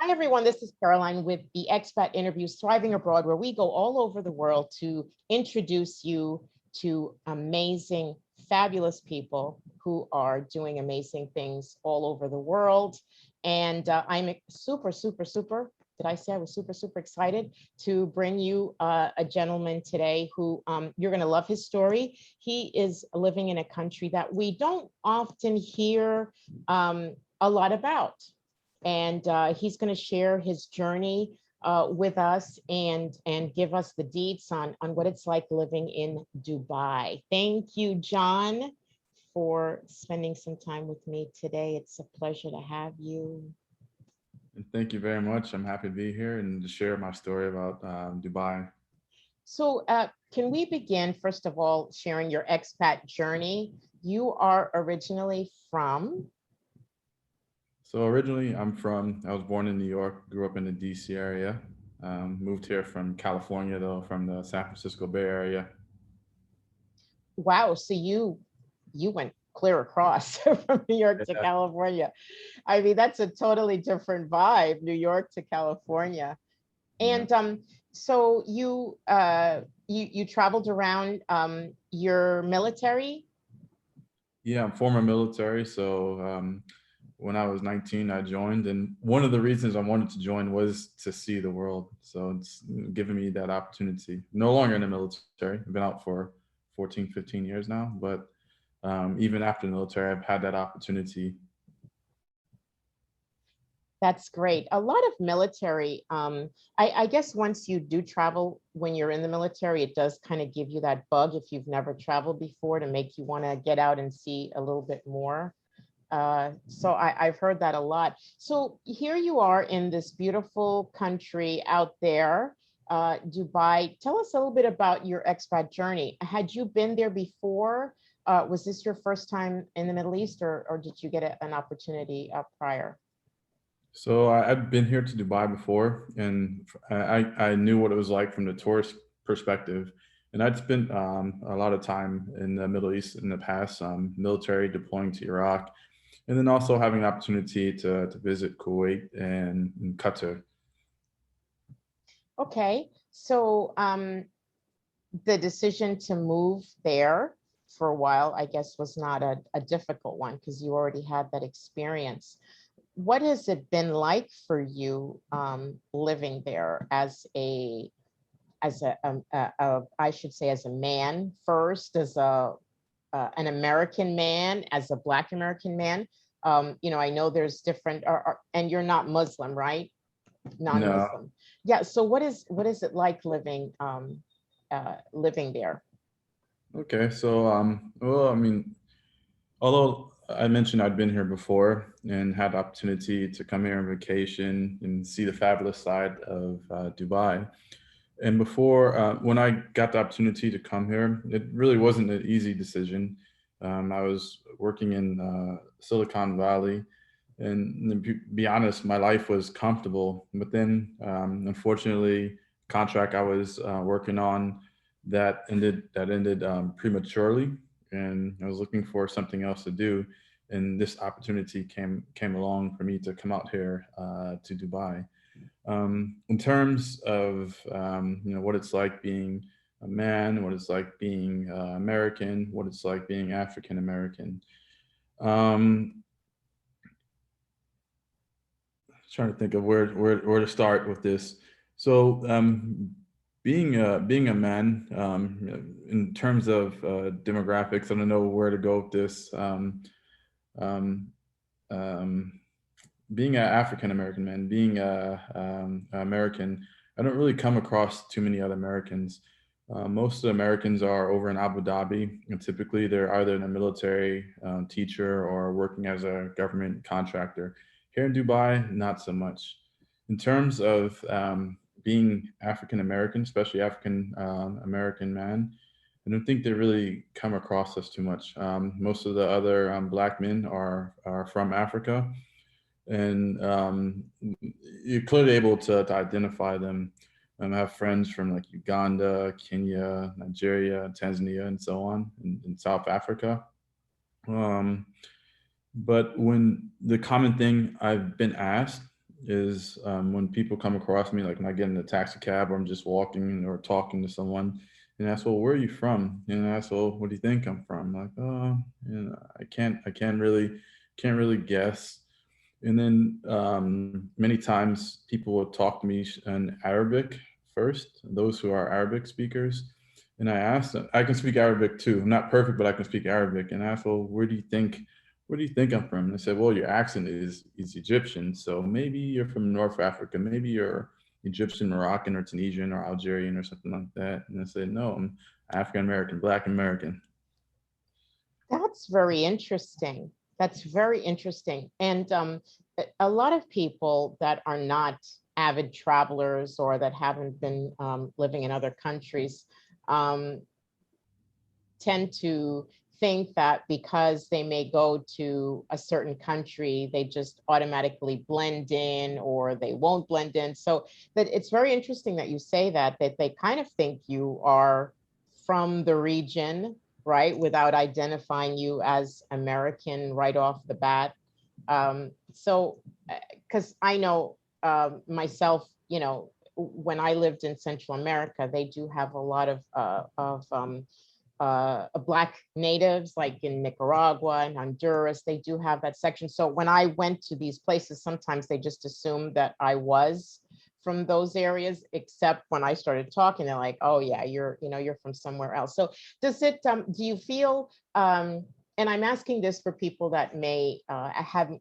Hi, everyone. This is Caroline with the Expat Interviews Thriving Abroad, where we go all over the world to introduce you to amazing, fabulous people who are doing amazing things all over the world. And I'm super, super, super. Did I say I was super, super excited to bring you a gentleman today who you're going to love his story. He is living in a country that we don't often hear a lot about. And he's going to share his journey with us and give us the deets on what it's like living in Dubai. Thank you, John, for spending some time with me today. It's a pleasure to have you. And thank you very much. I'm happy to be here and to share my story about Dubai. So can we begin, first of all, sharing your expat journey? You are originally from? So originally, I was born in New York, grew up in the DC area, moved here from California, though, from the San Francisco Bay Area. Wow, so you went clear across from New York to Yeah. California. I mean, that's a totally different vibe, New York to California. Yeah, And so you traveled around your military. yeah, I'm former military. So when I was 19, I joined. And one of the reasons I wanted to join was to see the world. So it's given me that opportunity. No longer in the military. I've been out for 14, 15 years now. But even after the military, I've had that opportunity. That's great. A lot of military, I guess once you do travel when you're in the military, it does kind of give you that bug if you've never traveled before to make you want to get out and see a little bit more. So I've heard that a lot. So here you are in this beautiful country out there, Dubai. Tell us a little bit about your expat journey. Had you been there before? Was this your first time in the Middle East, or did you get an opportunity prior? So I'd been here to Dubai before, and I knew what it was like from the tourist perspective. And I'd spent a lot of time in the Middle East in the past, military deploying to Iraq, and then also having the opportunity to visit Kuwait and Qatar. Okay, so the decision to move there for a while, I guess, was not a difficult one because you already had that experience. What has it been like for you living there as a I should say as a man first, as a an American man, as a Black American man? I know there's different, and you're not Muslim, right? No, Non-Muslim. Yeah. So what is it like living there? okay. So well, I mean, although I mentioned I'd been here before and had the opportunity to come here on vacation and see the fabulous side of Dubai. And before, when I got the opportunity to come here, it really wasn't an easy decision. I was working in Silicon Valley, and to be honest, my life was comfortable. But then, unfortunately, contract I was working on that ended prematurely, and I was looking for something else to do. And this opportunity came along for me to come out here to Dubai. In terms of what it's like being a man, what it's like being American, what it's like being African American. Um, Trying to think of where to start with this. So being a man, in terms of demographics, I don't know where to go with this. Um, um, Being an African American man, being a American, I don't really come across too many other Americans. Most of the Americans are over in Abu Dhabi, and typically they're either in a military teacher or working as a government contractor. Here in Dubai, not so much. In terms of being African American, especially African American man, I don't think they really come across us too much. Most of the other black men are from Africa, and you're clearly able to identify them. I have friends from like Uganda, Kenya, Nigeria, Tanzania, and so on, in South Africa. Um, but when the common thing I've been asked is when people come across me, like when I get in a taxi cab or I'm just walking or talking to someone, and ask, "Well, where are you from?" And I ask, "Well, what do you think I'm from?" Like, "Oh, I can't really guess." And then many times people will talk to me in Arabic first, those who are Arabic speakers. And I ask them, I can speak Arabic too. I'm not perfect, but I can speak Arabic. And I ask, well, where do you think I'm from? And they said, well, your accent is Egyptian. So maybe you're from North Africa. Maybe you're Egyptian, Moroccan, or Tunisian, or Algerian, or something like that. And I said, no, I'm African American, Black American. That's very interesting. That's very interesting. And a lot of people that are not avid travelers or that haven't been living in other countries um, tend to think that because they may go to a certain country, they just automatically blend in or they won't blend in. So that it's very interesting that you say that, that they kind of think you are from the region, right? Without identifying you as American right off the bat. So, because I know myself, you know, when I lived in Central America, they do have a lot of Black natives, like in Nicaragua and Honduras. They do have that section. So when I went to these places, sometimes they just assumed that I was from those areas, except when I started talking, they're like, oh yeah, you're from somewhere else. So do you feel, and I'm asking this for people that may having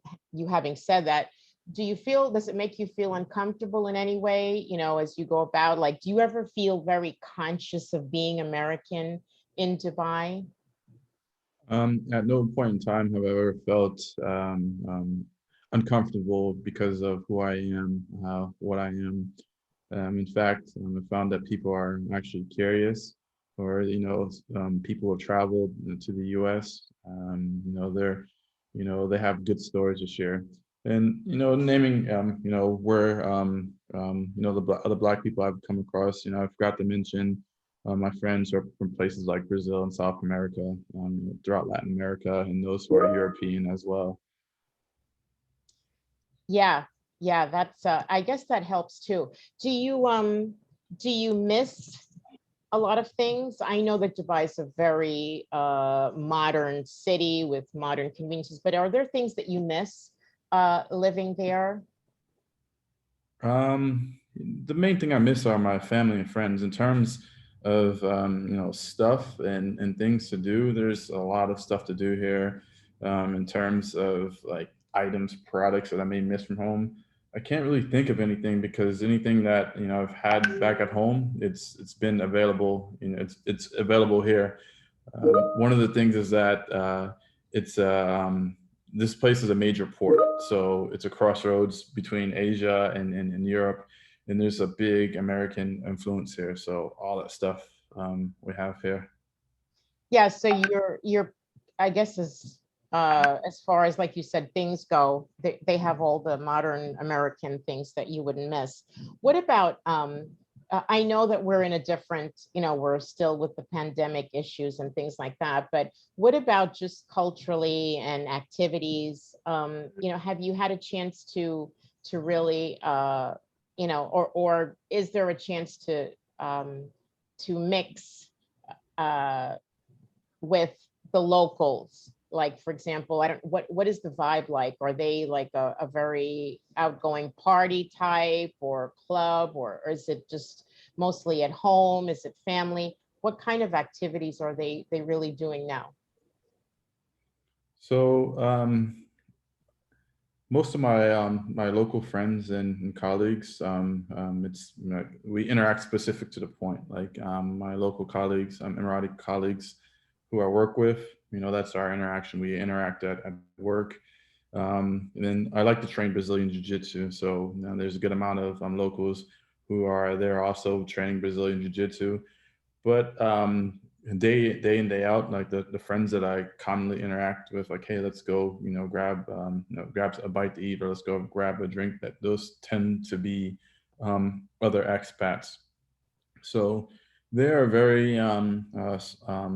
said that, does it make you feel uncomfortable in any way, as you go about, like, do you ever feel very conscious of being American in Dubai? At no point in time have I ever felt uncomfortable because of who I am, what I am. In fact, I found that people are actually curious, or people have traveled to the U.S. They have good stories to share, and naming where other Black people I've come across. I forgot to mention my friends are from places like Brazil and South America, throughout Latin America, and those who are European as well. Yeah, yeah, that's I guess that helps too. Do you miss a lot of things? I know that Dubai is a very modern city with modern conveniences, but are there things that you miss living there? The main thing I miss are my family and friends. In terms of stuff and things to do, there's a lot of stuff to do here. In terms of like items, products that I may miss from home, I can't really think of anything because anything that I've had back at home, it's been available. It's available here. One of the things is that it's this place is a major port, so it's a crossroads between Asia and Europe, and there's a big American influence here. So all that stuff we have here. Yeah, so you're I guess as far as, like you said, things go, they have all the modern American things that you wouldn't miss. What about I know that we're in a different, we're still with the pandemic issues and things like that, but what about just culturally and activities? Have you had a chance to really or is there a chance to mix uh with the locals? Like, for example, I don't, what is the vibe like? Are they like a very outgoing party type or club, or is it just mostly at home? Is it family? What kind of activities are they really doing now? So most of my local friends and colleagues, we interact specific to the point. Like my local colleagues, Emirati colleagues who I work with, that's our interaction. We interact at work. And then I like to train Brazilian Jiu-Jitsu. So there's a good amount of locals who are there also training Brazilian Jiu-Jitsu. But day in, day out, like the friends that I commonly interact with, like, hey, let's go, grab a bite to eat, or let's go grab a drink. That those tend to be other expats. So they are very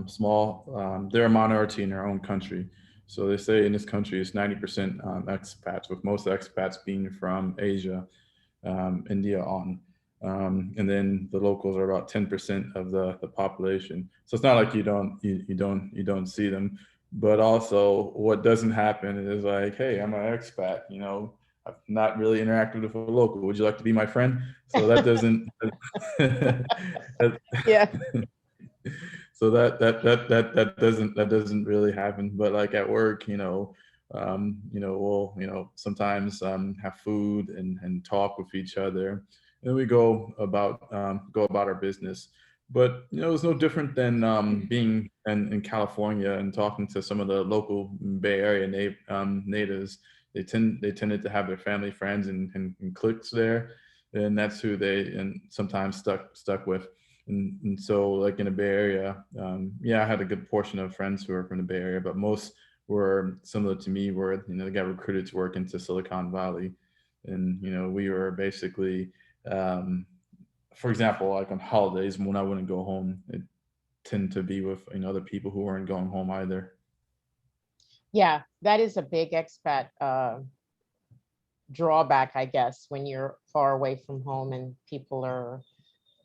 small. They're a minority in their own country. So they say in this country it's 90% expats, with most expats being from Asia, India on. And then the locals are about 10% of the population. So it's not like you don't see them, but also what doesn't happen is like, hey, I'm an expat, I've not really interacted with a local. Would you like to be my friend? So that doesn't. Yeah. So that doesn't really happen. But like at work, we'll sometimes have food and talk with each other, and we go about our business. But it's no different than being in California and talking to some of the local Bay Area natives. They tended to have their family, friends, and cliques there, and that's who they and sometimes stuck with. And so, like in the Bay Area, yeah, I had a good portion of friends who are from the Bay Area, but most were similar to me, where they got recruited to work into Silicon Valley, and we were basically, um, for example, like on holidays when I wouldn't go home, it tend to be with other people who weren't going home either. Yeah, that is a big expat drawback, I guess, when you're far away from home and people are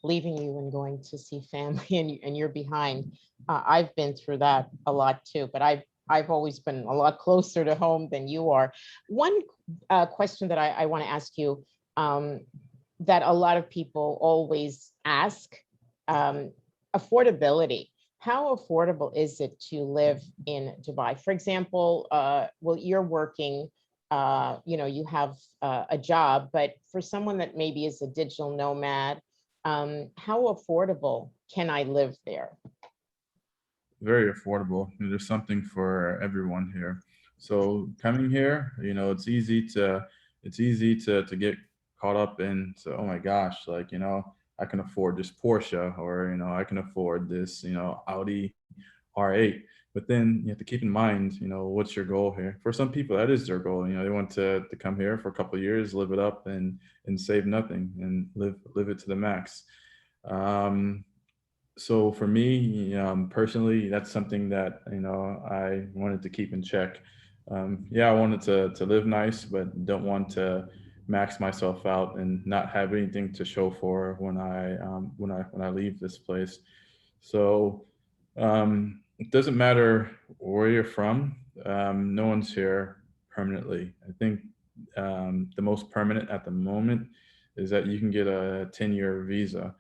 leaving you and going to see family and you're behind. I've been through that a lot too, but I've always been a lot closer to home than you are. One question that I want to ask you, that a lot of people always ask, affordability. How affordable is it to live in Dubai? For example, well, you're working, you have a job, but for someone that maybe is a digital nomad, how affordable can I live there? Very affordable. There's something for everyone here. So coming here, it's easy to get caught up in, so, oh my gosh, like, I can afford this Porsche, or I can afford this, Audi R8. But then you have to keep in mind, what's your goal here? For some people, that is their goal. They want to come here for a couple of years, live it up, and save nothing and live it to the max. Um, so for me, personally, that's something that I wanted to keep in check. Yeah, I wanted to live nice, but don't want to max myself out and not have anything to show for when I leave this place. So it doesn't matter where you're from. No one's here permanently. I think the most permanent at the moment is that you can get a 10-year visa.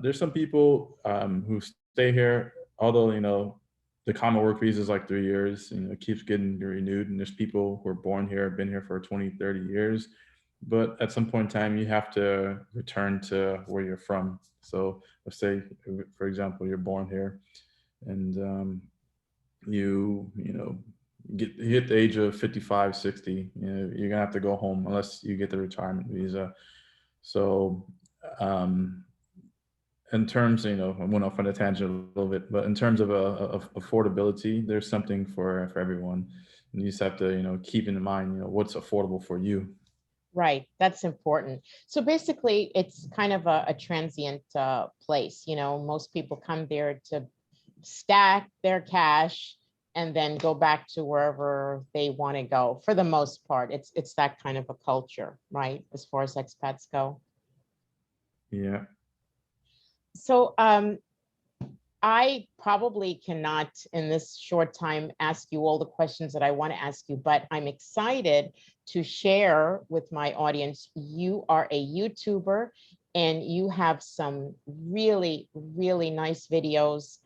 There's some people who stay here, although the common work visa is like 3 years. It keeps getting renewed, and there's people who are born here, been here for 20, 30 years. But at some point in time, you have to return to where you're from. So let's say, for example, you're born here, and you you hit the age of 55, 60. You're gonna have to go home unless you get the retirement visa. So um, in terms, I went off on a tangent a little bit, but in terms of affordability, there's something for everyone. And you just have to, keep in mind, what's affordable for you. Right, that's important. So basically, it's kind of a transient place. Most people come there to stack their cash and then go back to wherever they want to go. For the most part, it's that kind of a culture, right? As far as expats go. Yeah. So I probably cannot in this short time ask you all the questions that I want to ask you, but I'm excited to share with my audience. You are a YouTuber and you have some really, really nice videos.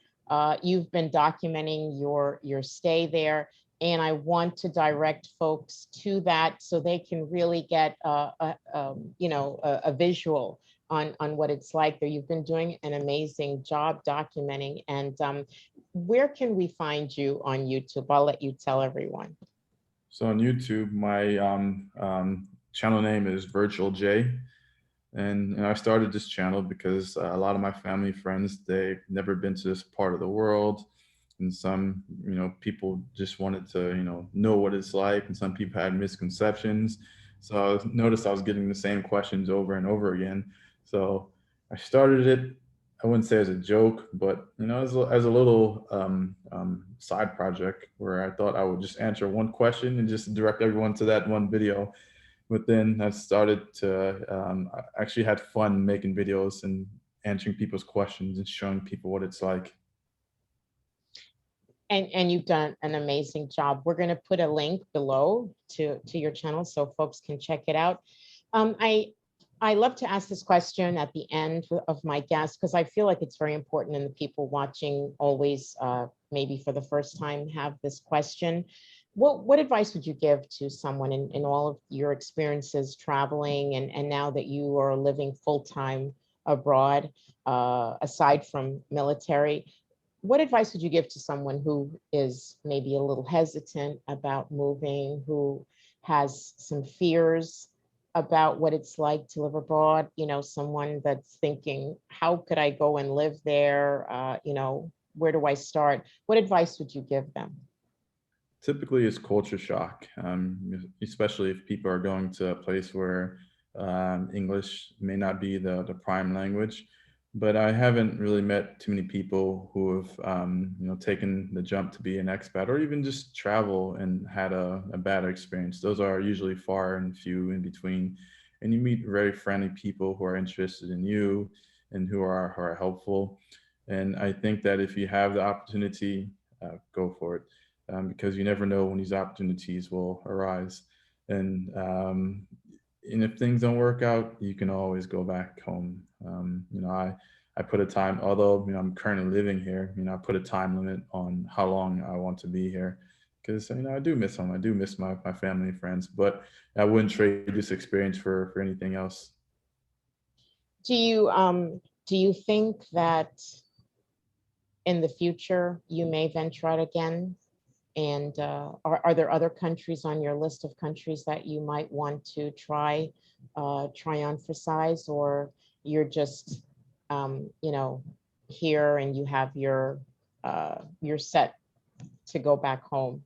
You've been documenting your stay there, and I want to direct folks to that so they can really get a visual on what it's like there. You've been doing an amazing job documenting. And where can we find you on YouTube? I'll let you tell everyone. So on YouTube, my channel name is Virtual J. And I started this channel because a lot of my family friends, they've never been to this part of the world. And some, people just wanted to, know what it's like. And some people had misconceptions. So I noticed I was getting the same questions over and over again. So I started it, I wouldn't say as a joke, but as a little side project where I thought I would just answer one question and just direct everyone to that one video. But then I started to I actually had fun making videos and answering people's questions and showing people what it's like. And you've done an amazing job. We're going to put a link below to your channel so folks can check it out. I love to ask this question at the end of my guests because I feel like it's very important, and the people watching always, maybe for the first time, have this question. What advice would you give to someone in all of your experiences traveling, and now that you are living full-time abroad, aside from military? What advice would you give to someone who is maybe a little hesitant about moving, who has some fears about what it's like to live abroad? Someone that's thinking, how could I go and live there? Where do I start? What advice would you give them? Typically, it's culture shock, especially if people are going to a place where English may not be the prime language. But I haven't really met too many people who have taken the jump to be an expat or even just travel and had a bad experience. Those are usually far and few in between. And you meet very friendly people who are interested in you and who are helpful. And I think that if you have the opportunity, go for it. Because you never know when these opportunities will arise. And if things don't work out, you can always go back home. I put a time, although I'm currently living here, I put a time limit on how long I want to be here, because I do miss home. I do miss my family and friends, but I wouldn't trade this experience for anything else. Do you think that in the future you may venture out again? And are there other countries on your list of countries that you might want to try on for size, or you're just here and you have you're set to go back home?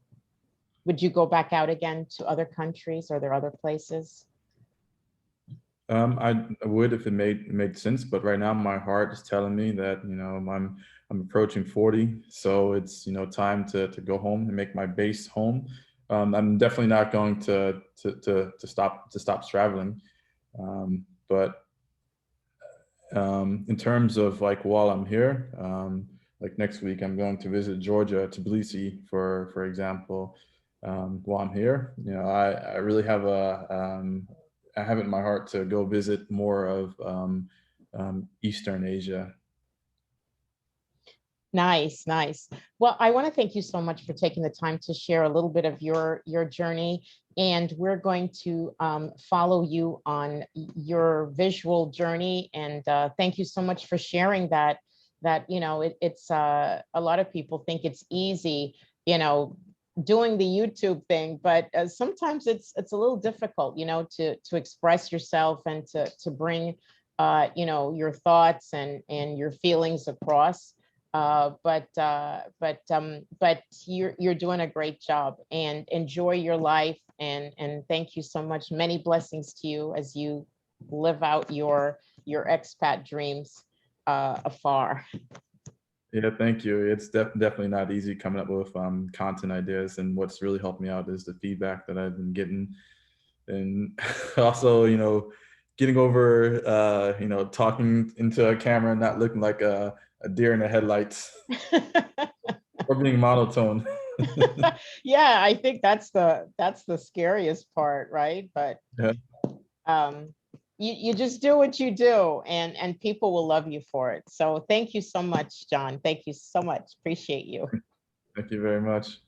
Would you go back out again to other countries? Are there other places? I would if it made sense, but right now my heart is telling me that I'm approaching 40, so it's time to go home and make my base home. I'm definitely not going to stop traveling, but in terms of like while I'm here, like next week I'm going to visit Georgia, Tbilisi, for example. While I'm here, I really have I have it in my heart to go visit more of Eastern Asia. Nice, nice. Well, I want to thank you so much for taking the time to share a little bit of your journey, and we're going to follow you on your visual journey. And thank you so much for sharing that. It's a lot of people think it's easy, doing the YouTube thing, but sometimes it's a little difficult, to express yourself and to bring your thoughts and your feelings across. But you're doing a great job, and enjoy your life, and thank you so much. Many blessings to you as you live out your expat dreams afar. Yeah, thank you. It's definitely not easy coming up with content ideas, and what's really helped me out is the feedback that I've been getting, and also getting over talking into a camera and not looking like a deer in the headlights or being monotone. Yeah, I think that's the scariest part, right? But Yeah. You just do what you do, and people will love you for it. So thank you so much, John. Thank you so much. Appreciate you. Thank you very much.